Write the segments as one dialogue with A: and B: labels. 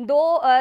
A: 2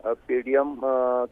B: PDM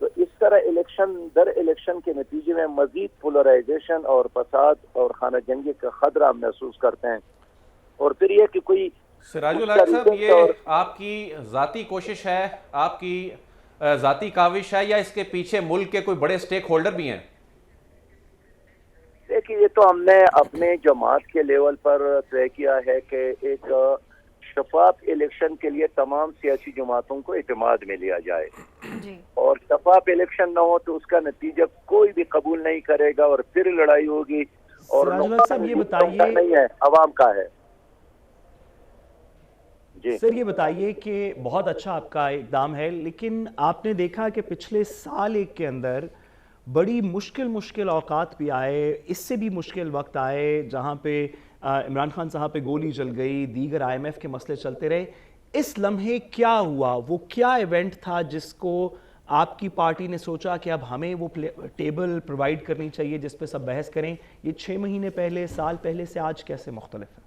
B: تو اس طرح election در election کے نتیجے میں مزید پولرائزیشن اور فساد اور خانہ جنگی کا خطرہ ہم محسوس کرتے ہیں. اور پھر یہ کہ کوئی
C: سراج الحق صاحب، یہ آپ کی ذاتی کوشش ہے، آپ کی ذاتی کاوش ہے، یا اس کے پیچھے ملک کے کوئی بڑے سٹیک ہولڈر بھی ہیں؟
B: دیکھیے، یہ تو ہم نے اپنے جماعت کے لیول پر طے کیا ہے کہ ایک شفاف الیکشن کے لیے تمام سیاسی جماعتوں کو اعتماد میں لیا جائے، اور شفاف الیکشن نہ ہو تو اس کا نتیجہ کوئی بھی قبول نہیں کرے گا اور پھر لڑائی ہوگی، اور
D: صاحب یہ بتائیے،
B: نہیں ہے، عوام کا ہے.
D: سر یہ بتائیے کہ بہت اچھا آپ کا اقدام ہے، لیکن آپ نے دیکھا کہ پچھلے سال ایک کے اندر بڑی مشکل اوقات بھی آئے، اس سے بھی مشکل وقت آئے جہاں پہ عمران خان صاحب پہ گولی چل گئی، دیگر IMF کے مسئلے چلتے رہے. اس لمحے کیا ہوا؟ وہ کیا ایونٹ تھا جس کو آپ کی پارٹی نے سوچا کہ اب ہمیں وہ ٹیبل پرووائڈ کرنی چاہیے جس پہ سب بحث کریں؟ یہ 6 مہینے پہلے، سال پہلے سے آج کیسے مختلف ہے؟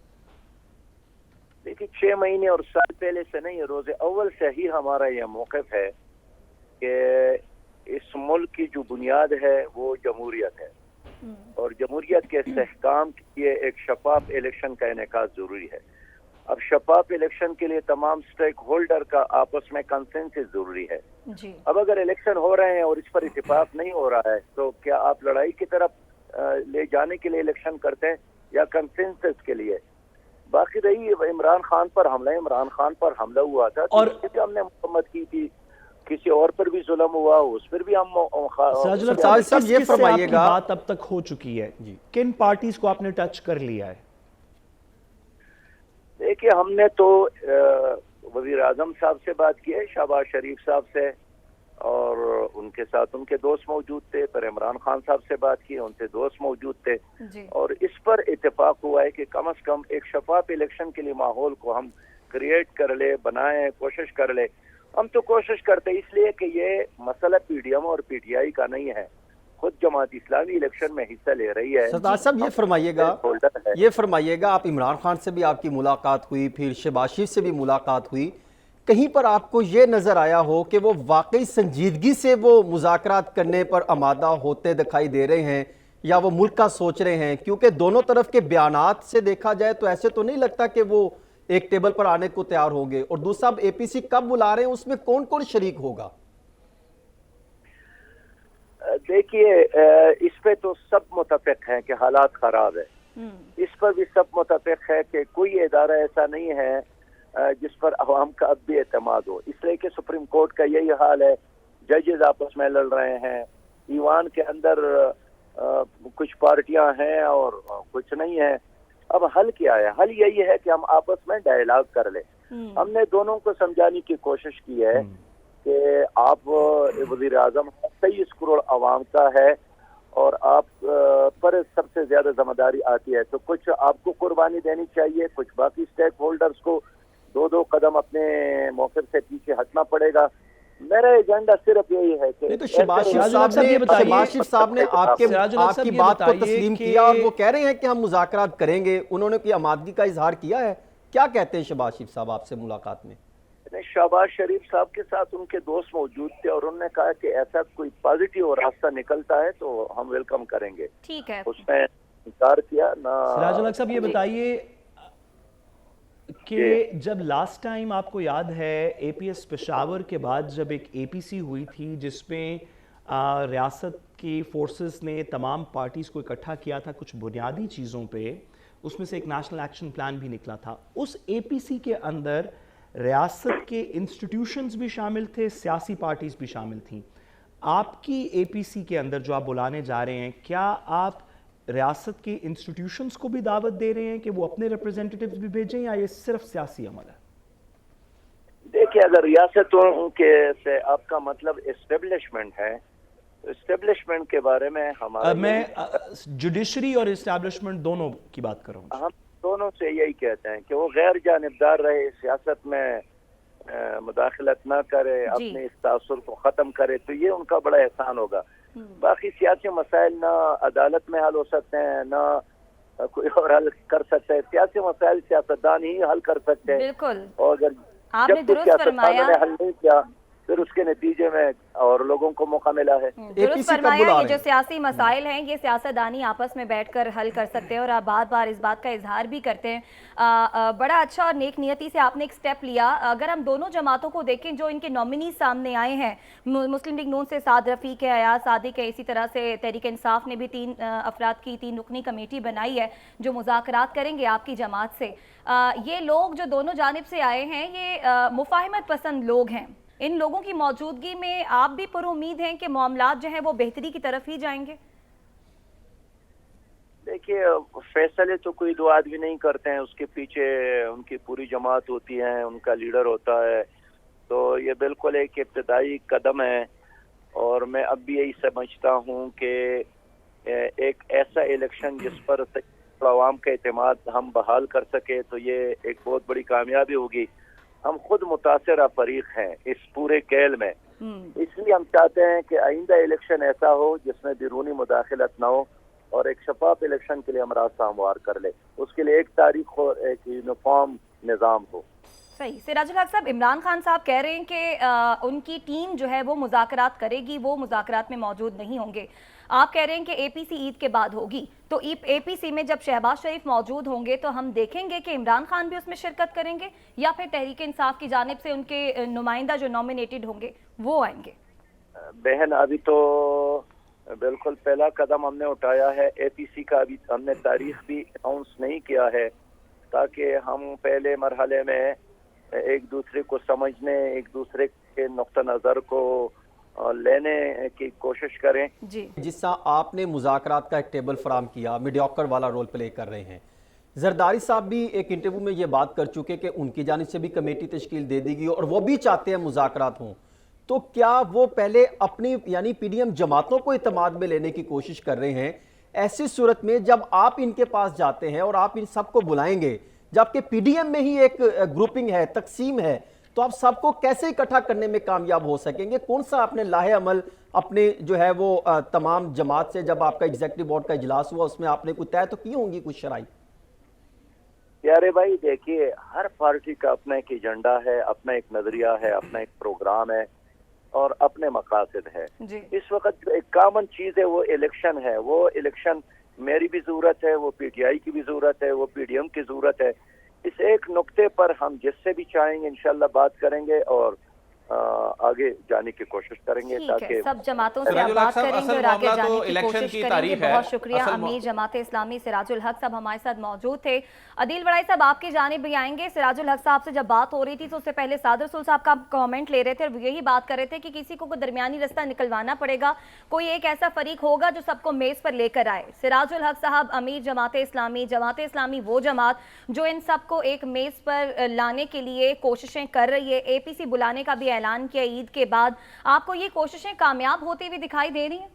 B: دیکھیے، 6 مہینے اور سال پہلے سے نہیں، روز اول سے ہی ہمارا یہ موقف ہے کہ اس ملک کی جو بنیاد ہے وہ جمہوریت ہے، اور جمہوریت کے استحکام کے لیے ایک شفاف الیکشن کا انعقاد ضروری ہے. اب شفاف الیکشن کے لیے تمام سٹیک ہولڈر کا آپس میں کنسنسس ضروری ہے. اب اگر الیکشن ہو رہے ہیں اور اس پر اتفاق نہیں ہو رہا ہے تو کیا آپ لڑائی کی طرف لے جانے کے لیے الیکشن کرتے ہیں یا کنسنسس کے لیے؟ باقی رہی عمران خان پر حملہ ہوا تھا، اور ہم نے مذمت کی تھی. کسی اور پر بھی ظلم ہوا، اس پر بھی ہم
D: صاحب یہ فرمائیے گا، بات اب تک ہو چکی ہے، کن پارٹیز کو آپ نے ٹچ کر لیا ہے؟
B: دیکھیے، ہم نے تو وزیر اعظم صاحب سے بات کی ہے، شہباز شریف صاحب سے، اور ان کے ساتھ ان کے دوست موجود تھے. پھر عمران خان صاحب سے بات کی، ان سے دوست موجود تھے، اور اس پر اتفاق ہوا ہے کہ کم از کم ایک شفاف الیکشن کے لیے ماحول کو ہم کریٹ کر لے، بنائیں، کوشش کر لے. ہم تو کوشش کرتے اس لیے کہ یہ مسئلہ PDM اور PTI کا نہیں ہے، خود جماعت اسلامی الیکشن میں حصہ لے رہی ہے.
E: سردار صاحب یہ فرمائیے گا، آپ عمران خان سے بھی آپ کی ملاقات ہوئی، پھر شہباز شریف سے بھی ملاقات ہوئی، کہیں پر آپ کو یہ نظر آیا ہو کہ وہ واقعی سنجیدگی سے وہ مذاکرات کرنے پر آمادہ ہوتے دکھائی دے رہے ہیں، یا وہ ملک کا سوچ رہے ہیں؟ کیونکہ دونوں طرف کے بیانات سے دیکھا جائے تو ایسے تو نہیں لگتا کہ وہ ایک ٹیبل پر آنے کو تیار ہوں گے. اور دوسرا، اب APC کب بلا رہے ہیں، اس میں کون کون شریک ہوگا؟
B: دیکھیے، اس پہ تو سب متفق ہیں کہ حالات خراب ہے. اس پر بھی سب متفق ہے کہ کوئی ادارہ ایسا نہیں ہے جس پر عوام کا اب بھی اعتماد ہو. اس لیے کہ سپریم کورٹ کا یہی حال ہے، ججز آپس میں لڑ رہے ہیں، ایوان کے اندر کچھ پارٹیاں ہیں اور کچھ نہیں ہیں. اب حل کیا ہے؟ حل یہی ہے کہ ہم آپس میں ڈائیلاگ کر لیں. ہم نے دونوں کو سمجھانے کی کوشش کی ہے کہ آپ وزیر اعظم 23 کروڑ عوام کا ہے اور آپ پر سب سے زیادہ ذمہ داری آتی ہے، تو کچھ آپ کو قربانی دینی چاہیے، کچھ باقی سٹیک ہولڈرز کو 2 قدم اپنے موقف سے پیچھے ہٹنا پڑے گا. میرا ایجنڈا صرف یہی ہے کہ
E: شہباز شریف صاحب نے آپ کی بات کو تسلیم کیا اور وہ کہہ رہے ہیں کہ ہم مذاکرات کریں گے. انہوں نے کوئی آمادگی کا اظہار کیا ہے؟ کیا کہتے ہیں شہباز شریف صاحب آپ سے ملاقات میں؟
B: شہباز شریف صاحب کے ساتھ ان کے دوست موجود تھے اور انہوں نے کہا کہ ایسا کوئی پازیٹیو راستہ نکلتا ہے تو ہم ویلکم کریں گے.
A: ٹھیک ہے،
B: اس میں انکار کیا نہ.
D: سراج الحق صاحب یہ بتائیے کہ جب لاسٹ ٹائم آپ کو یاد ہے APS پشاور کے بعد جب ایک APC ہوئی تھی جس میں ریاست کی فورسز نے تمام پارٹیز کو اکٹھا کیا تھا کچھ بنیادی چیزوں پہ، اس میں سے ایک نیشنل ایکشن پلان بھی نکلا تھا. اس APC کے اندر ریاست کے انسٹیٹیوشنز بھی شامل تھے، سیاسی پارٹیز بھی شامل تھیں. آپ کی APC کے اندر جو آپ بلانے جا رہے ہیں، کیا آپ ریاست کے انسٹیٹیوشنز کو بھی دعوت دے رہے ہیں کہ وہ اپنے ریپرزینٹیٹیوز بھی بھیجیں، یا یہ صرف سیاسی عمل ہے؟
B: دیکھیں، اگر ریاستوں کے سے آپ کا مطلب اسٹیبلشمنٹ ہے، اسٹیبلشمنٹ کے بارے میں ہمارا
D: میں جوڈیشری اور اسٹیبلشمنٹ دونوں کی بات کر رہا ہوں.
B: ہم دونوں سے یہی کہتے ہیں کہ وہ غیر جانبدار رہے، سیاست میں مداخلت نہ کرے، اپنے اس تاثر کو ختم کرے، تو یہ ان کا بڑا احسان ہوگا. باقی سیاسی مسائل نہ عدالت میں حل ہو سکتے ہیں، نہ کوئی اور حل کر سکتے ہیں. سیاسی مسائل سیاستدان ہی حل کر سکتے ہیں.
A: بالکل،
B: اور
A: آپ نے درست فرمایا.
B: حل نہیں کیا پھر اس کے نتیجے میں اور لوگوں کو موقع ملا ہے.
A: درست فرمایا. یہ جو سیاسی مسائل ہیں یہ سیاستدانی آپس میں بیٹھ کر حل کر سکتے ہیں اور آپ بار بار اس بات کا اظہار بھی کرتے ہیں. بڑا اچھا اور نیک نیتی سے آپ نے ایک سٹیپ لیا. اگر ہم دونوں جماعتوں کو دیکھیں جو ان کے نامنی سامنے آئے ہیں, مسلم لیگ نون سے سعد رفیق ہے, ایاز صادق ہے, اسی طرح سے تحریک انصاف نے بھی 3 افراد کی 3 رکنی کمیٹی بنائی ہے جو مذاکرات کریں گے آپ کی جماعت سے. یہ لوگ جو دونوں جانب سے آئے ہیں یہ مفاہمت پسند لوگ ہیں. ان لوگوں کی موجودگی میں آپ بھی پر امید ہیں کہ معاملات جو ہیں وہ بہتری کی طرف ہی جائیں گے؟
B: دیکھیے فیصلے تو کوئی 2 آدمی نہیں کرتے ہیں, اس کے پیچھے ان کی پوری جماعت ہوتی ہے, ان کا لیڈر ہوتا ہے. تو یہ بالکل ایک ابتدائی قدم ہے اور میں اب بھی یہی سمجھتا ہوں کہ ایک ایسا الیکشن جس پر عوام کا اعتماد ہم بحال کر سکے تو یہ ایک بہت بڑی کامیابی ہوگی. ہم خود متاثرہ فریق ہیں اس پورے کھیل میں, اس لیے ہم چاہتے ہیں کہ آئندہ الیکشن ایسا ہو جس میں بیرونی مداخلت نہ ہو اور ایک شفاف الیکشن کے لیے ہم راستہ ہموار کر لیں. اس کے لیے ایک تاریخ ہو, ایک یونیفارم نظام ہو.
A: صحیح. سراج الحق صاحب, عمران خان صاحب کہہ رہے ہیں کہ ان کی ٹیم جو ہے وہ مذاکرات کرے گی, وہ مذاکرات میں موجود نہیں ہوں گے. آپ کہہ رہے ہیں کہ اے پی سی عید کے بعد ہوگی, تو اے پی سی میں جب شہباز شریف موجود ہوں گے تو ہم دیکھیں گے کہ عمران خان بھی اس میں شرکت کریں گے یا پھر تحریک انصاف کی جانب سے ان کے نمائندہ جو نامینیٹڈ ہوں گے وہ آئیں گے؟
B: بہن ابھی تو بالکل پہلا قدم ہم نے اٹھایا ہے. اے پی سی کا ابھی ہم نے تاریخ بھی اناؤنس نہیں کیا ہے تاکہ ہم پہلے مرحلے میں ایک دوسرے کو سمجھنے, ایک دوسرے کے نقطہ نظر کو لینے کی کوشش کریں.
E: جس طرح آپ نے مذاکرات کا ایک ٹیبل فراہم کیا, میڈیوکر والا رول پلے کر رہے ہیں. زرداری صاحب بھی ایک انٹرویو میں یہ بات کر چکے کہ ان کی جانب سے بھی کمیٹی تشکیل دے دی گئی اور وہ بھی چاہتے ہیں مذاکرات ہوں. تو کیا وہ پہلے اپنی یعنی پی ڈی ایم جماعتوں کو اعتماد میں لینے کی کوشش کر رہے ہیں؟ ایسی صورت میں جب آپ ان کے پاس جاتے ہیں اور آپ ان سب کو بلائیں گے, جبکہ پی ڈی ایم میں ہی ایک گروپنگ ہے, تقسیم ہے, تو آپ سب کو کیسے اکٹھا کرنے میں کامیاب ہو سکیں گے؟ کون سا آپ نے لاہے عمل اپنے جو ہے وہ تمام جماعت سے جب آپ کا ایگزیکٹو بورڈ کا اجلاس ہوا اس میں آپ نے کوئی طے تو کی ہوں گی کچھ شرائط؟
B: پیارے بھائی دیکھیے, ہر پارٹی کا اپنا ایک ایجنڈا ہے, اپنا ایک نظریہ ہے, اپنا ایک پروگرام ہے اور اپنے مقاصد ہے. اس وقت جو ایک کامن چیز ہے وہ الیکشن ہے. وہ الیکشن میری بھی ضرورت ہے, وہ پی ٹی آئی کی بھی ضرورت ہے, وہ پی ڈی ایم کی ضرورت ہے. اس ایک نقطے پر ہم جس سے بھی چاہیں گے انشاءاللہ بات کریں گے اور آگے جانے کی کوشش کریں گے تاکہ
A: سب جماعتوں سے آپ بات کریں گے اور آگے جانے کی کوشش کریں گے. بہت شکریہ. امیر جماعت اسلامی سراج الحق صاحب ہمارے ساتھ موجود تھے. عدیل وڑائی صاحب آپ کی جانب بھی آئیں گے. سراج الحق صاحب سے جب بات ہو رہی تھی تو اس سے پہلے سعد رسول صاحب کا کامنٹ لے رہے تھے اور یہی بات کر رہے تھے کہ کسی کو درمیانی رستہ نکلوانا پڑے گا, کوئی ایک ایسا فریق ہوگا جو سب کو میز پر لے کر آئے. سراج الحق صاحب, امیر جماعت اسلامی وہ جماعت جو ان سب کو ایک میز پر لانے کے لیے کوششیں کر رہی ہے. اے پی سی بلانے کا بھی اعلان کیا عید کے بعد. آپ کو یہ کوششیں کامیاب ہوتی ہوئی دکھائی دے رہی ہیں؟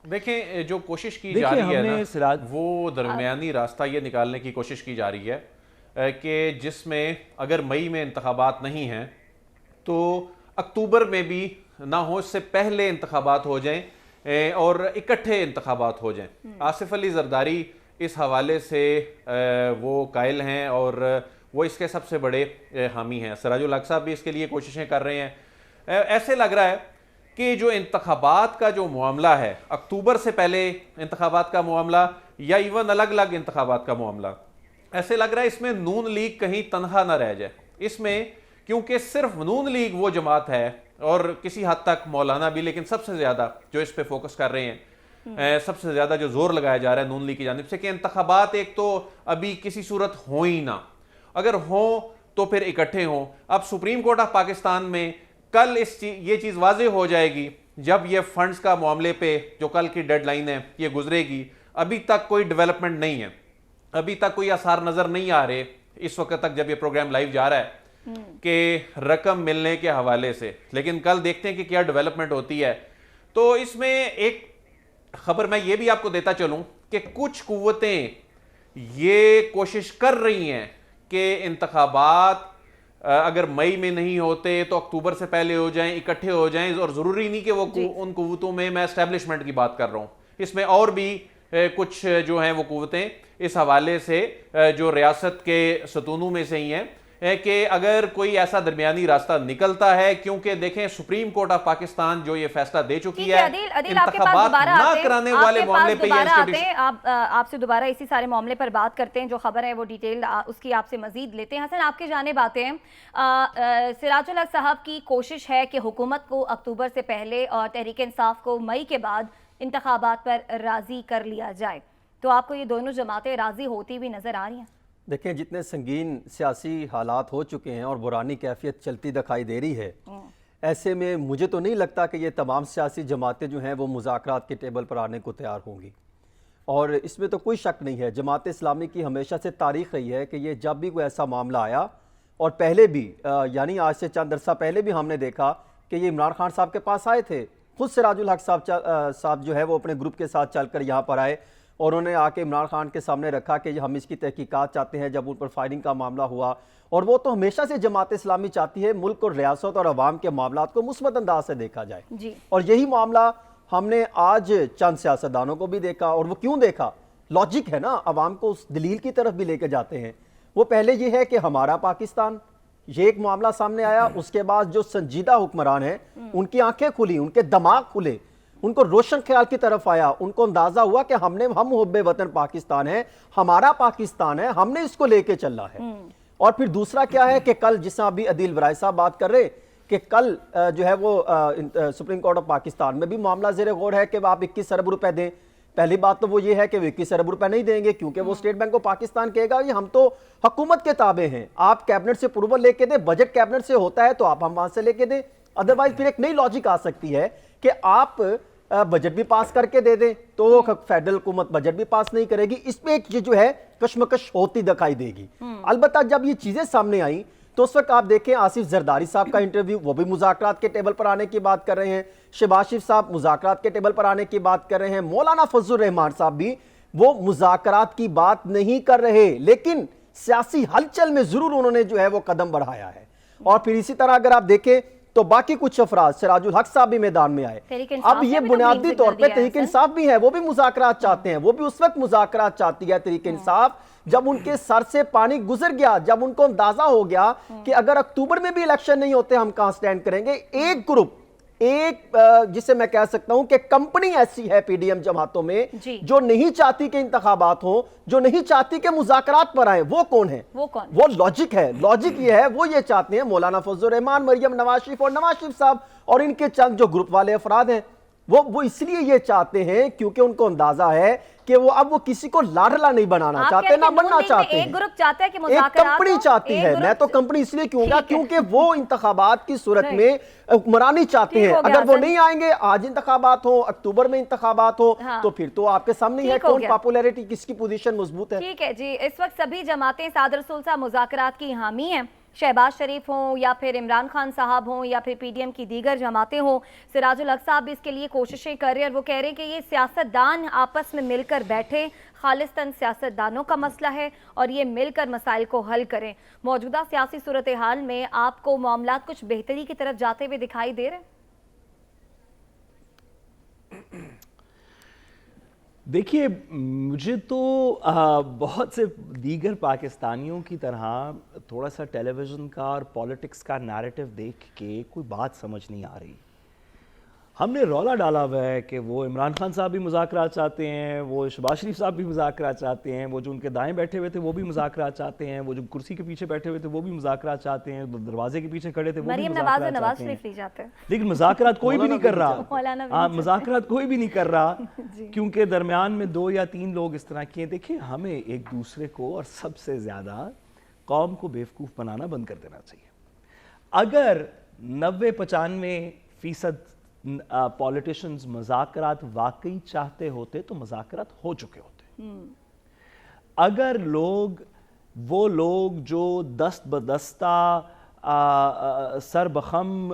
C: دیکھیں جو کوشش کی جا رہی ہے نا وہ درمیانی راستہ یہ نکالنے کی کوشش کی جا رہی ہے کہ جس میں اگر مئی میں انتخابات نہیں ہیں تو اکتوبر میں بھی نہ ہو, اس سے پہلے انتخابات ہو جائیں اور اکٹھے انتخابات ہو جائیں. آصف علی زرداری اس حوالے سے وہ قائل ہیں اور وہ اس کے سب سے بڑے حامی ہیں. سراج الحق صاحب بھی اس کے لیے کوششیں کر رہے ہیں. ایسے لگ رہا ہے کہ جو انتخابات کا جو معاملہ ہے, اکتوبر سے پہلے انتخابات کا معاملہ یا ایون الگ الگ انتخابات کا معاملہ, ایسے لگ رہا ہے اس میں نون لیگ کہیں تنہا نہ رہ جائے. اس میں کیونکہ صرف نون لیگ وہ جماعت ہے اور کسی حد تک مولانا بھی, لیکن سب سے زیادہ جو اس پہ فوکس کر رہے ہیں, سب سے زیادہ جو زور لگایا جا رہا ہے نون لیگ کی جانب سے کہ انتخابات ایک تو ابھی کسی صورت ہوں ہی نہ, اگر ہوں تو پھر اکٹھے ہوں. اب سپریم کورٹ آف پاکستان میں کل یہ چیز واضح ہو جائے گی جب یہ فنڈز کا معاملے پہ جو کل کی ڈیڈ لائن ہے یہ گزرے گی. ابھی تک کوئی ڈیولپمنٹ نہیں ہے, ابھی تک کوئی آثار نظر نہیں آ رہے اس وقت تک جب یہ پروگرام لائیو جا رہا ہے کہ رقم ملنے کے حوالے سے, لیکن کل دیکھتے ہیں کہ کیا ڈیولپمنٹ ہوتی ہے. تو اس میں ایک خبر میں یہ بھی آپ کو دیتا چلوں کہ کچھ قوتیں یہ کوشش کر رہی ہیں کہ انتخابات اگر مئی میں نہیں ہوتے تو اکتوبر سے پہلے ہو جائیں, اکٹھے ہو جائیں, اور ضروری نہیں کہ وہ ان قوتوں میں اسٹیبلشمنٹ کی بات کر رہا ہوں, اس میں اور بھی کچھ جو ہیں وہ قوتیں اس حوالے سے جو ریاست کے ستونوں میں سے ہی ہیں کہ اگر کوئی ایسا درمیانی راستہ نکلتا ہے, کیونکہ دیکھیں سپریم کورٹ آف پاکستان جو یہ فیصلہ دے چکی ہے, انتخابات نہ کرانے والے معاملے پہ
A: آپ سے دوبارہ اسی سارے معاملے پر بات کرتے ہیں. جو خبر ہے وہ ڈیٹیل اس کی آپ سے مزید لیتے ہیں. حسن, آپ کی جانب آتے ہیں. سراج الحق صاحب کی کوشش ہے کہ حکومت کو اکتوبر سے پہلے اور تحریک انصاف کو مئی کے بعد انتخابات پر راضی کر لیا جائے, تو آپ کو یہ دونوں جماعتیں راضی ہوتی بھی نظر آ رہی ہیں؟
E: دیکھیں, جتنے سنگین سیاسی حالات ہو چکے ہیں اور برانی کیفیت چلتی دکھائی دے رہی ہے, ایسے میں مجھے تو نہیں لگتا کہ یہ تمام سیاسی جماعتیں جو ہیں وہ مذاکرات کے ٹیبل پر آنے کو تیار ہوں گی. اور اس میں تو کوئی شک نہیں ہے, جماعت اسلامی کی ہمیشہ سے تاریخ رہی ہے کہ یہ جب بھی کوئی ایسا معاملہ آیا, اور پہلے بھی یعنی آج سے چند عرصہ پہلے بھی ہم نے دیکھا کہ یہ عمران خان صاحب کے پاس آئے تھے. خود سراج الحق صاحب جو ہے وہ اپنے گروپ کے ساتھ چل کر یہاں پر آئے اور انہوں نے آ کے عمران خان کے سامنے رکھا کہ ہم اس کی تحقیقات چاہتے ہیں. جب ان پر فائرنگ کا معاملہ ہوا, اور وہ تو ہمیشہ سے جماعت اسلامی چاہتی ہے ملک اور ریاست اور عوام کے معاملات کو مثبت انداز سے دیکھا جائے, اور یہی معاملہ ہم نے آج چند سیاستدانوں کو بھی دیکھا. اور وہ کیوں دیکھا؟ لاجک ہے نا, عوام کو اس دلیل کی طرف بھی لے کے جاتے ہیں. وہ پہلے یہ ہے کہ ہمارا پاکستان, یہ ایک معاملہ سامنے آیا. اس کے بعد جو سنجیدہ حکمران ہیں ان کی آنکھیں کھلی, ان کے دماغ کھلے, ان کو روشن خیال کی طرف آیا, ان کو اندازہ ہوا کہ ہم محب وطن پاکستان ہے, ہمارا پاکستان ہے, ہم نے اس کو لے کے چلنا ہے. اور پھر دوسرا کیا ہے کہ کل جس طرح ابھی عدیل ورائے صاحب بات کر رہے کہ کل جو ہے وہ سپریم کورٹ آف پاکستان میں بھی معاملہ زیر غور ہے کہ آپ 21 ارب روپے دیں. پہلی بات تو وہ یہ ہے کہ وہ 21 ارب روپے نہیں دیں گے, کیونکہ وہ اسٹیٹ بینک آف پاکستان کہے گا یہ ہم تو حکومت کے تابع ہیں, آپ کیبنٹ سے اپروول لے کے دیں, بجٹ کیبنٹ سے ہوتا ہے تو آپ ہم وہاں سے لے کے دیں. ادروائز پھر ایک نئی لاجک آ سکتی ہے کہ آپ بجٹ بھی پاس کر کے دے دیں تو وہ فیڈرل حکومت بجٹ بھی پاس نہیں کرے گی. اس پہ ایک جو ہے کشمکش ہوتی دکھائی دے گی. البتہ جب یہ چیزیں سامنے آئیں تو اس وقت آپ دیکھیں آصف زرداری صاحب کا انٹرویو, وہ بھی مذاکرات کے ٹیبل پر آنے کی بات کر رہے ہیں. شہباز شریف صاحب مذاکرات کے ٹیبل پر آنے کی بات کر رہے ہیں. مولانا فضل الرحمان صاحب بھی وہ مذاکرات کی بات نہیں کر رہے, لیکن سیاسی ہلچل میں ضرور انہوں نے جو ہے وہ قدم بڑھایا ہے. اور پھر اسی طرح اگر آپ دیکھیں تو باقی کچھ افراد, سراج الحق صاحب بھی میدان میں آئے. اب یہ بنیادی طور پہ تحریک انصاف بھی ہے, وہ بھی مذاکرات چاہتے ہیں. وہ بھی اس وقت مذاکرات چاہتی ہے تحریک انصاف جب ان کے سر سے پانی گزر گیا, جب ان کو اندازہ ہو گیا کہ اگر اکتوبر میں بھی الیکشن نہیں ہوتے ہم کہاں سٹینڈ کریں گے. ایک گروپ, ایک جسے میں کہہ سکتا ہوں کہ کمپنی ایسی ہے پی ڈی ایم جماعتوں میں جو نہیں چاہتی کہ انتخابات ہوں, جو نہیں چاہتی کہ مذاکرات پر آئیں. وہ کون ہے؟ وہ لاجک ہے. لاجک یہ ہے, وہ یہ چاہتے ہیں مولانا فضل الرحمان, مریم نواز شریف اور نواز شریف صاحب اور ان کے چند جو گروپ والے افراد ہیں, وہ اس لیے یہ چاہتے ہیں کیونکہ ان کو اندازہ ہے کہ وہ اب وہ کسی کو لاڈلا نہیں بنانا چاہتے, نہ بننا چاہتے ہیں.
A: ایک گروپ چاہتا ہے کہ
E: ایک کمپنی چاہتی ہے. میں تو کمپنی اس لیے کیوں گا کیونکہ وہ انتخابات کی صورت میں حکمرانی چاہتے ہیں. اگر وہ نہیں آئیں گے, آج انتخابات ہوں, اکتوبر میں انتخابات ہوں, تو پھر تو آپ کے سامنے ہی ہے کون پاپولیرٹی کس کی پوزیشن مضبوط ہے.
A: ٹھیک ہے جی, اس وقت سبھی جماعتیں صادر رسول صاحب مذاکرات کی حامی ہیں. شہباز شریف ہوں یا پھر عمران خان صاحب ہوں یا پھر پی ڈی ایم کی دیگر جماعتیں ہوں, سراج الحق صاحب بھی اس کے لیے کوششیں کر رہے ہیں. اور وہ کہہ رہے ہیں کہ یہ سیاستدان آپس میں مل کر بیٹھے, خالصتاً سیاستدانوں کا مسئلہ ہے اور یہ مل کر مسائل کو حل کریں. موجودہ سیاسی صورتحال میں آپ کو معاملات کچھ بہتری کی طرف جاتے ہوئے دکھائی دے رہے ہیں؟
D: دیکھیے, مجھے تو بہت سے دیگر پاکستانیوں کی طرح تھوڑا سا ٹیلی ویژن کا اور پولیٹکس کا نیریٹو دیکھ کے کوئی بات سمجھ نہیں آ رہی. ہم نے رولا ڈالا ہوا ہے کہ وہ عمران خان صاحب بھی مذاکرات چاہتے ہیں, وہ شہباز شریف صاحب بھی مذاکرات چاہتے ہیں, وہ جو ان کے دائیں بیٹھے ہوئے تھے وہ بھی مذاکرات چاہتے ہیں, وہ جو کرسی کے پیچھے بیٹھے ہوئے تھے وہ بھی مذاکرات چاہتے ہیں, دروازے کے پیچھے کھڑے تھے وہ بھی مذاکرات چاہتے ہیں. لیکن مذاکرات کوئی بھی نہیں کر رہا, مذاکرات کوئی بھی نہیں کر رہا کیونکہ درمیان میں 2 یا 3 لوگ اس طرح کے. دیکھیں, ہمیں ایک دوسرے کو اور سب سے زیادہ قوم کو بیوقوف بنانا بند کر دینا چاہیے. اگر 90-95% پولیٹیشنز مذاکرات واقعی چاہتے ہوتے تو مذاکرات ہو چکے ہوتے. اگر وہ لوگ جو دست بدستہ سر بخم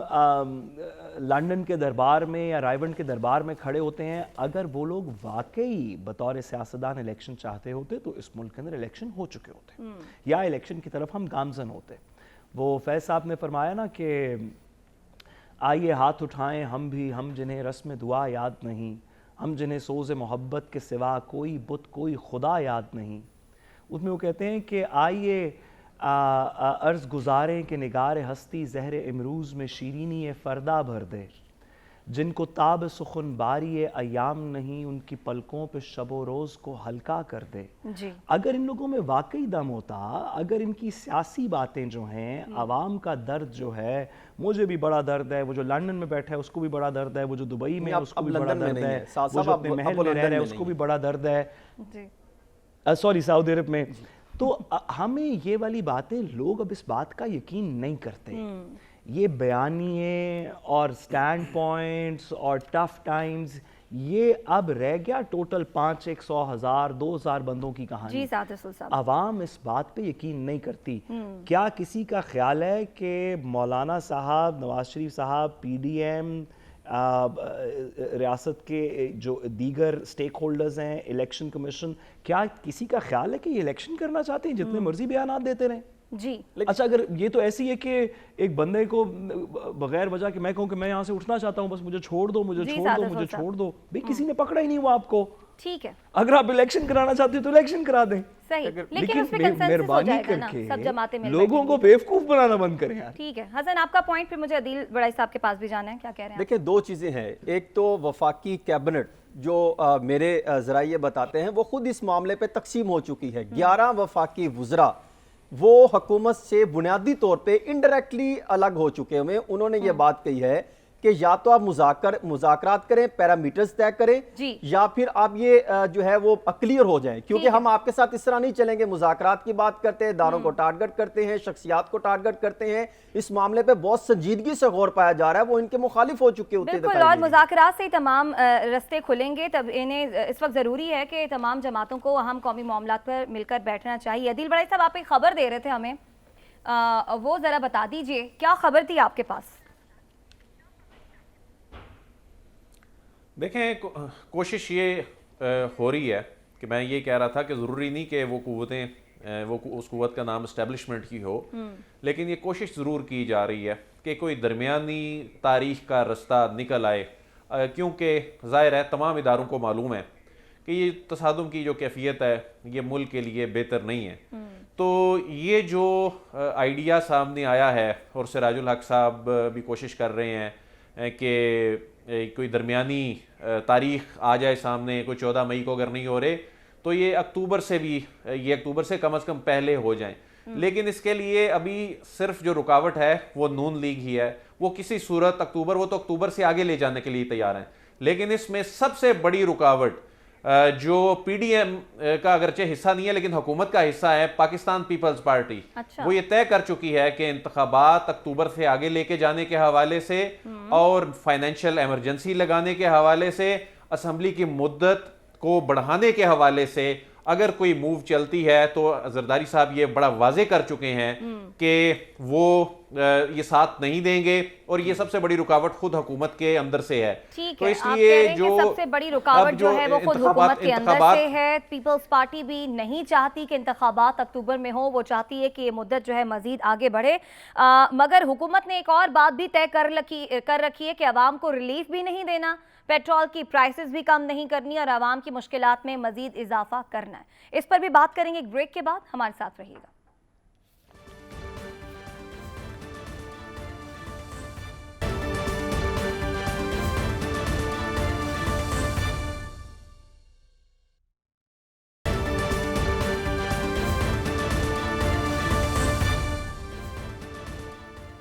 D: لندن کے دربار میں یا رائیونڈ کے دربار میں کھڑے ہوتے ہیں, اگر وہ لوگ واقعی بطور سیاستدان الیکشن چاہتے ہوتے تو اس ملک کے اندر الیکشن ہو چکے ہوتے یا الیکشن کی طرف ہم گامزن ہوتے. وہ فیض صاحب نے فرمایا نا کہ آئیے ہاتھ اٹھائیں ہم جنہیں رسم دعا یاد نہیں, ہم جنہیں سوز محبت کے سوا کوئی بت کوئی خدا یاد نہیں. اس میں وہ کہتے ہیں کہ آئیے عرض گزاریں کہ نگار ہستی زہر امروز میں شیرینی فردا بھر دے، جن کو تاب سخن باری ایام نہیں ان کی پلکوں پہ شب و روز کو ہلکا کر دے۔ اگر ان لوگوں میں واقعی دم ہوتا، اگر ان کی سیاسی باتیں جو ہیں، عوام کا درد جو ہے، مجھے بھی بڑا درد ہے، وہ جو لندن میں بیٹھا ہے اس کو بھی بڑا درد ہے، وہ جو دبئی میں اس کو بھی بڑا درد ہے، وہ جو اپنے محل میں رہ رہا ہے اس کو بھی بڑا درد ہے، سوری سعودی عرب میں۔ تو ہمیں یہ والی باتیں، لوگ اب اس بات کا یقین نہیں کرتے، یہ بیانیے اور سٹینڈ پوائنٹس اور ٹف ٹائمز، یہ اب رہ گیا ٹوٹل 500، 100، 1000، 2000 بندوں کی کہانی۔ عوام اس بات پہ یقین نہیں کرتی۔ کیا کسی کا خیال ہے کہ مولانا صاحب، نواز شریف صاحب، پی ڈی ایم، ریاست کے جو دیگر سٹیک ہولڈرز ہیں، الیکشن کمیشن، کیا کسی کا خیال ہے کہ یہ الیکشن کرنا چاہتے ہیں جتنے مرضی بیانات دیتے رہیں؟
A: جی
D: اچھا، اگر یہ تو ایسی ہے کہ ایک بندے کو بغیر وجہ کہ میں کہوں کہ میں یہاں سے اٹھنا چاہتا ہوں، بس مجھے چھوڑ دو، مجھے چھوڑ دو، مجھے چھوڑ دو، بھئی کسی نے پکڑا ہی نہیں ہوا آپ کو۔
A: ٹھیک ہے،
D: اگر آپ الیکشن کرانا چاہتے ہیں تو الیکشن کرا دیں،
A: لیکن اس پہ کنسنسس ہو جائے گا نا، سب جماعتیں مل
D: لوگوں کو بیوقوف بنانا بند کریں یار۔
A: ٹھیک ہے حسن، آپ کا پوائنٹ پھر مجھے عدیل بڑائی صاحب کے پاس بھی جانا ہے، کیا کہہ رہے ہیں؟
E: دیکھیں دو چیزیں ہیں، ایک تو وفاقی کیبنٹ جو میرے ذرائع بتاتے ہیں وہ خود اس معاملے پہ تقسیم ہو چکی ہے۔ 11 وفاقی وزراء وہ حکومت سے بنیادی طور پہ انڈائریکٹلی الگ ہو چکے ہوئے، انہوں نے یہ بات کہی ہے کہ یا تو آپ مذاکرات کریں، پیرامیٹرز طے کریں، یا پھر آپ یہ جو ہے وہ کلیئر ہو جائیں، کیونکہ ہم آپ کے ساتھ اس طرح نہیں چلیں گے، مذاکرات کی بات کرتے ہیں، اداروں کو ٹارگٹ کرتے ہیں، شخصیات کو ٹارگٹ کرتے ہیں، اس معاملے پہ بہت سنجیدگی سے غور پایا جا رہا ہے، وہ ان کے مخالف ہو چکے ہوتے ہیں۔
A: بالکل، اور مذاکرات سے ہی تمام رستے کھلیں گے، تب انہیں اس وقت ضروری ہے کہ تمام جماعتوں کو اہم قومی معاملات پر مل کر بیٹھنا چاہیے۔ عدیل بڑائی صاحب، آپ ایک خبر دے رہے تھے ہمیں، وہ ذرا بتا دیجئے کیا خبر تھی آپ کے پاس؟
C: دیکھیں کوشش یہ ہو رہی ہے کہ میں یہ کہہ رہا تھا کہ ضروری نہیں کہ وہ قوتیں، وہ اس قوت کا نام اسٹیبلشمنٹ کی ہو، لیکن یہ کوشش ضرور کی جا رہی ہے کہ کوئی درمیانی تاریخ کا رستہ نکل آئے، کیونکہ ظاہر ہے تمام اداروں کو معلوم ہے کہ یہ تصادم کی جو کیفیت ہے یہ ملک کے لیے بہتر نہیں ہے۔ تو یہ جو آئیڈیا سامنے آیا ہے، اور سراج الحق صاحب بھی کوشش کر رہے ہیں کہ کوئی درمیانی تاریخ آ جائے سامنے، کوئی 14 مئی کو اگر نہیں ہو رہے تو یہ اکتوبر سے کم از کم پہلے ہو جائیں، لیکن اس کے لیے ابھی صرف جو رکاوٹ ہے وہ نون لیگ ہی ہے، وہ کسی صورت وہ تو اکتوبر سے آگے لے جانے کے لیے تیار ہیں، لیکن اس میں سب سے بڑی رکاوٹ جو پی ڈی ایم کا اگرچہ حصہ نہیں ہے لیکن حکومت کا حصہ ہے، پاکستان پیپلز پارٹی، وہ یہ طے کر چکی ہے کہ انتخابات اکتوبر سے آگے لے کے جانے کے حوالے سے اور فائنینشیل ایمرجنسی لگانے کے حوالے سے، اسمبلی کی مدت کو بڑھانے کے حوالے سے اگر کوئی موو چلتی ہے تو زرداری صاحب یہ بڑا واضح کر چکے ہیں کہ وہ یہ ساتھ نہیں دیں گے، اور یہ سب سے بڑی رکاوٹ خود حکومت کے اندر سے ہے۔
A: تو اس لیے جو سب سے بڑی رکاوٹ جو ہے وہ خود حکومت کے اندر سے ہے۔ پیپلز پارٹی بھی نہیں چاہتی کہ انتخابات اکتوبر میں ہوں، وہ چاہتی ہے کہ یہ مدت جو ہے مزید آگے بڑھے، مگر حکومت نے ایک اور بات بھی طے کر رکھی ہے کہ عوام کو ریلیف بھی نہیں دینا، پیٹرول کی پرائسز بھی کم نہیں کرنی، اور عوام کی مشکلات میں مزید اضافہ کرنا ہے۔ اس پر بھی بات کریں گے ایک بریک کے بعد، ہمارے ساتھ رہیے گا۔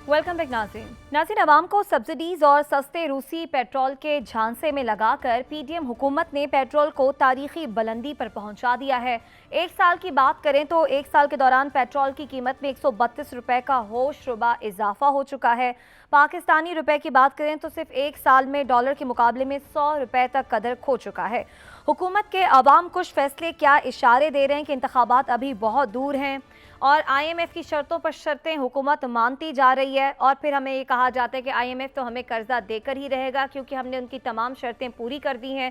A: ویلکم بیک ناظرین، عوام کو سبسڈیز اور سستے روسی پیٹرول کے جھانسے میں لگا کر پی ڈی ایم حکومت نے پیٹرول کو تاریخی بلندی پر پہنچا دیا ہے۔ ایک سال کی بات کریں تو ایک سال کے دوران پیٹرول کی قیمت میں 132 روپے کا ہوش ربا اضافہ ہو چکا ہے۔ پاکستانی روپے کی بات کریں تو صرف ایک سال میں ڈالر کے مقابلے میں 100 روپے تک قدر کھو چکا ہے۔ حکومت کے عوام کش فیصلے کیا اشارے دے رہے ہیں کہ انتخابات ابھی بہت دور ہیں، اور آئی ایم ایف کی شرطوں پر شرطیں حکومت مانتی جا رہی ہے، اور پھر ہمیں یہ کہا جاتا ہے کہ آئی ایم ایف تو ہمیں قرضہ دے کر ہی رہے گا کیونکہ ہم نے ان کی تمام شرطیں پوری کر دی ہیں۔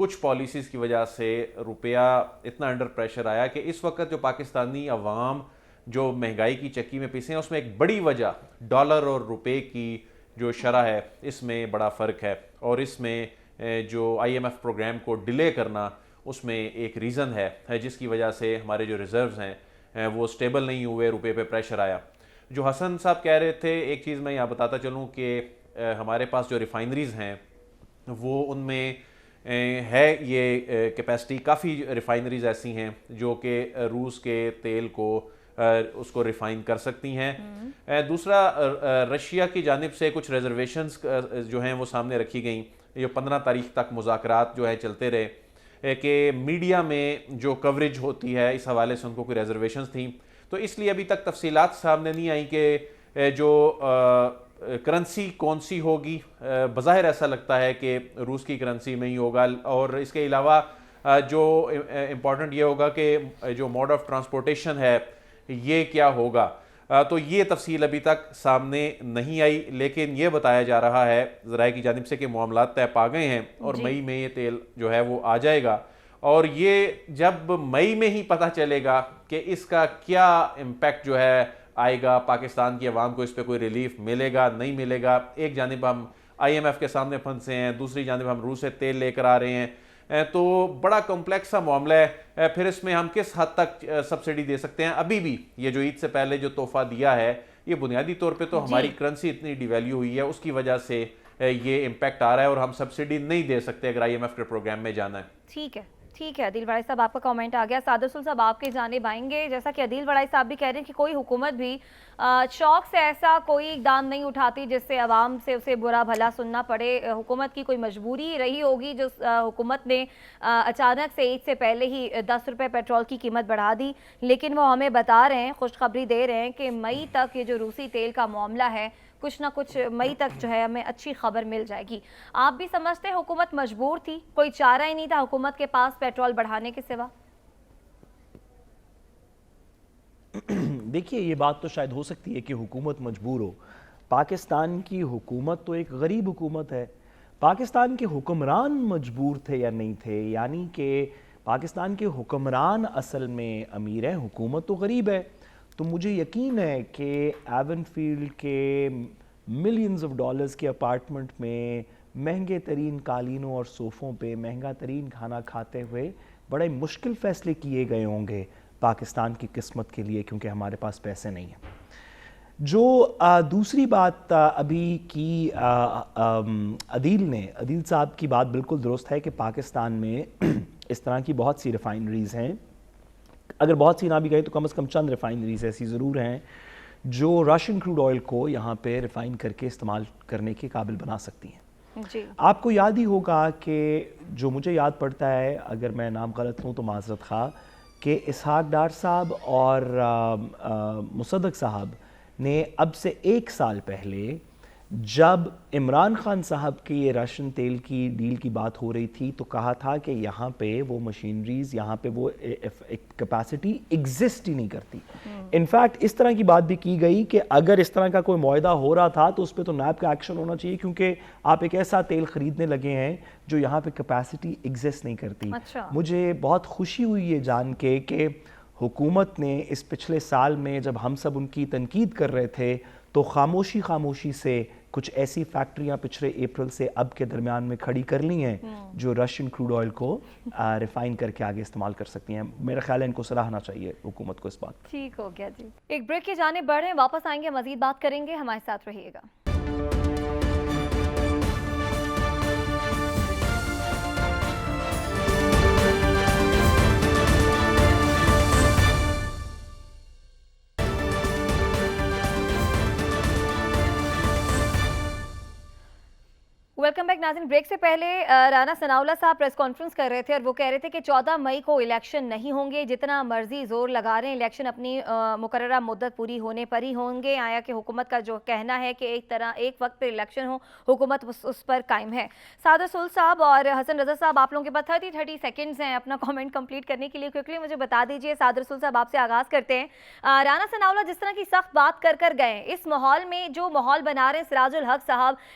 C: کچھ پالیسیز کی وجہ سے روپیہ اتنا انڈر پریشر آیا کہ اس وقت جو پاکستانی عوام جو مہنگائی کی چکی میں پیسے ہیں اس میں ایک بڑی وجہ ڈالر اور روپے کی جو شرح ہے اس میں بڑا فرق ہے، اور اس میں جو آئی ایم ایف پروگرام کو ڈیلے کرنا اس میں ایک ریزن ہے جس کی وجہ سے ہمارے جو ریزروز ہیں وہ سٹیبل نہیں ہوئے، روپے پہ پریشر آیا۔ جو حسن صاحب کہہ رہے تھے، ایک چیز میں یہاں بتاتا چلوں کہ ہمارے پاس جو ریفائنریز ہیں وہ ان میں ہے یہ کیپیسٹی، کافی ریفائنریز ایسی ہیں جو کہ روس کے تیل کو اس کو ریفائن کر سکتی ہیں۔ دوسرا، رشیا کی جانب سے کچھ ریزرویشنز جو ہیں وہ سامنے رکھی گئیں، یہ 15 تاریخ تک مذاکرات جو ہیں چلتے رہے کہ میڈیا میں جو کوریج ہوتی ہے اس حوالے سے ان کو کوئی ریزرویشنز تھیں، تو اس لیے ابھی تک تفصیلات سامنے نہیں آئیں کہ جو کرنسی کون سی ہوگی۔ بظاہر ایسا لگتا ہے کہ روس کی کرنسی میں ہی ہوگا، اور اس کے علاوہ جو امپورٹنٹ یہ ہوگا کہ جو موڈ آف ٹرانسپورٹیشن ہے یہ کیا ہوگا، تو یہ تفصیل ابھی تک سامنے نہیں آئی، لیکن یہ بتایا جا رہا ہے ذرائع کی جانب سے کہ معاملات طے پا گئے ہیں اور مئی میں یہ تیل جو ہے وہ آ جائے گا، اور یہ جب مئی میں ہی پتہ چلے گا کہ اس کا کیا امپیکٹ جو ہے آئے گا، پاکستان کی عوام کو اس پہ کوئی ریلیف ملے گا نہیں ملے گا۔ ایک جانب ہم آئی ایم ایف کے سامنے پھنسے ہیں، دوسری جانب ہم روس سے تیل لے کر آ رہے ہیں، تو بڑا کمپلیکس سا معاملہ ہے۔ پھر اس میں ہم کس حد تک سبسڈی دے سکتے ہیں؟ ابھی بھی یہ جو عید سے پہلے جو تحفہ دیا ہے یہ بنیادی طور پہ تو ہماری کرنسی اتنی ڈی ویلیو ہوئی ہے، اس کی وجہ سے یہ امپیکٹ آ رہا ہے، اور ہم سبسڈی نہیں دے سکتے اگر آئی ایم ایف کے پروگرام میں جانا ہے۔
A: ٹھیک ہے عدیل وڑائی صاحب، آپ کا کامنٹ آ گیا۔ سعد رسول صاحب آپ کی جانب آئیں گے۔ جیسا کہ عدیل وڑائی صاحب بھی کہہ رہے ہیں کہ کوئی حکومت بھی شوق سے ایسا کوئی اقدام نہیں اٹھاتی جس سے عوام سے اسے برا بھلا سننا پڑے، حکومت کی کوئی مجبوری رہی ہوگی جو حکومت نے اچانک سے عید سے پہلے ہی 10 روپے پیٹرول کی قیمت بڑھا دی، لیکن وہ ہمیں بتا رہے ہیں، خوشخبری دے رہے ہیں کہ مئی تک یہ جو روسی تیل کا معاملہ ہے کچھ نہ کچھ مئی تک جو ہے ہمیں اچھی خبر مل جائے گی۔ آپ بھی سمجھتے ہیں حکومت مجبور تھی، کوئی چارہ ہی نہیں تھا حکومت کے پاس پیٹرول بڑھانے کے سوا؟
D: دیکھیے، یہ بات تو شاید ہو سکتی ہے کہ حکومت مجبور ہو۔ پاکستان کی حکومت تو ایک غریب حکومت ہے۔ پاکستان کے حکمران مجبور تھے یا نہیں تھے، یعنی کہ پاکستان کے حکمران اصل میں امیر ہیں، حکومت تو غریب ہے۔ تو مجھے یقین ہے کہ ایون فیلڈ کے ملینز آف ڈالرز کے اپارٹمنٹ میں مہنگے ترین قالینوں اور صوفوں پہ مہنگا ترین کھانا کھاتے ہوئے بڑے مشکل فیصلے کیے گئے ہوں گے پاکستان کی قسمت کے لیے، کیونکہ ہمارے پاس پیسے نہیں ہیں۔ جو دوسری بات ابھی کی عدیل صاحب کی بات بالکل درست ہے کہ پاکستان میں اس طرح کی بہت سی ریفائنریز ہیں، اگر بہت سی نہ بھی گئی تو کم از کم چند ریفائنریز ایسی ضرور ہیں جو رشین کروڈ آئل کو یہاں پہ ریفائن کر کے استعمال کرنے کے قابل بنا سکتی ہیں۔
A: جی
D: آپ کو یاد ہی ہوگا کہ جو مجھے یاد پڑتا ہے، اگر میں نام غلط ہوں تو معذرت خواہ، کہ اسحاق ڈار صاحب اور مصدق صاحب نے اب سے 1 سال پہلے جب عمران خان صاحب کی یہ راشن تیل کی ڈیل کی بات ہو رہی تھی تو کہا تھا کہ یہاں پہ وہ مشینریز، یہاں پہ وہ کیپیسٹی ایگزسٹ ہی نہیں کرتی۔ انفیکٹ اس طرح کی بات بھی کی گئی کہ اگر اس طرح کا کوئی معاہدہ ہو رہا تھا تو اس پہ تو نیب کا ایکشن ہونا چاہیے، کیونکہ آپ ایک ایسا تیل خریدنے لگے ہیں جو یہاں پہ کیپیسٹی ایگزسٹ نہیں کرتی۔ مجھے بہت خوشی ہوئی یہ جان کے کہ حکومت نے اس پچھلے سال میں جب ہم سب ان کی تنقید کر رہے تھے تو خاموشی سے کچھ ایسی فیکٹریاں پچھلے اپریل سے اب کے درمیان میں کھڑی کر لی ہیں جو رشین کروڈ آئل کو ریفائن کر کے آگے استعمال کر سکتی ہیں۔ میرا خیال ہے ان کو سراہنا چاہیے حکومت کو اس بات۔
A: ٹھیک ہو گیا جی، ایک بریک کی جانب بڑھ رہے ہیں، واپس آئیں گے، مزید بات کریں گے، ہمارے ساتھ رہیے گا۔ ویلکم بیک ناظرین۔ بریک سے پہلے رانا ثناءاللہ صاحب پریس کانفرنس کر رہے تھے اور وہ کہہ رہے تھے کہ 14 مئی کو الیکشن نہیں ہوں گے، جتنا مرضی زور لگا رہے ہیں الیکشن اپنی مقررہ مدت پوری ہونے پر ہی ہوں گے۔ آیا کہ حکومت کا جو کہنا ہے کہ ایک وقت پہ الیکشن ہو، حکومت اس پر قائم ہے۔ سعد رسول صاحب اور حسن رضا صاحب، آپ لوگوں کے پاس 30 سیکنڈز ہیں اپنا کامنٹ کمپلیٹ کرنے کے لیے، کوئکلی مجھے بتا دیجئے۔ سعد رسول صاحب آپ سے آغاز کرتے ہیں۔ رانا ثناءاللہ جس طرح کی سخت بات کر گئے، اس ماحول میں جو ماحول بنا رہے ہیں سراج الحق صاحب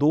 D: 2